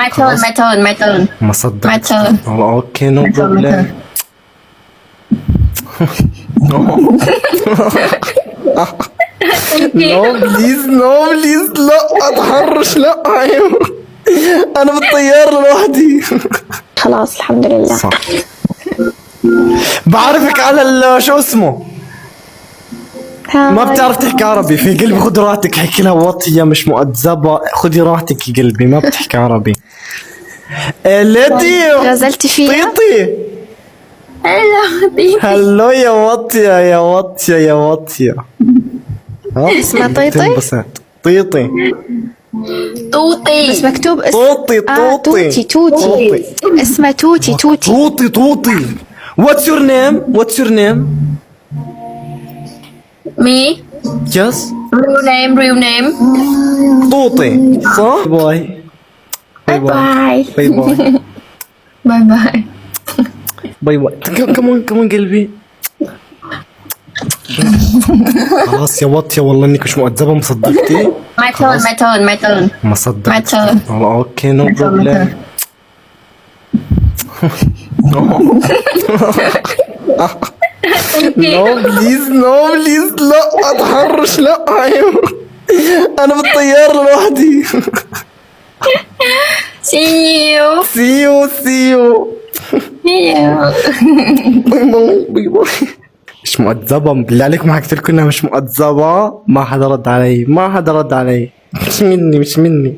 My turn, my turn, my turn. ما My صدقت. turn. اوكي نو My turn, my بروبلم. نو بليز نو بليز، لا اتحرش، لا عيب. انا بالطيارة لوحدي. خلاص الحمد لله. صح. بعرفك على شو اسمه، ما بتعرف تحكي عربي. في قلبي خذ راحتك، حكي لها واطية مش مؤدبة، خذي راحتك يا قلبي، ما بتحكي عربي. ليدي غزلتي فيها؟ طيطي. هلو يا واطية يا واطية يا واطية. اسمها طيطي؟ تنبسط. طيطي. توتي. بس مكتوب طوطي توتي توتي. اسمها توتي توتي. طوطي طوطي. What's your name? What's your name? Me. Yes. Real name, real name. طوطي صح؟ باي باي باي باي باي Bye bye. باي باي. كمان قلبي. خلاص يا واطية، والله انك مش مؤدبة، مصدقتي؟ My turn, my turn, my turn. ما My صدقت. turn. اوكي نو My turn, my بروبلم. turn. نو بليز نو بليز، لا اتحرش، لا عيب. انا بالطيارة لوحدي. See you. سيو سيو. See you. باي باي باي باي. مش مؤدبة بالله عليك، ما حكيت لكم انها مش مؤدبة. ما حدا رد علي، ما حدا رد علي. مش مني مش مني.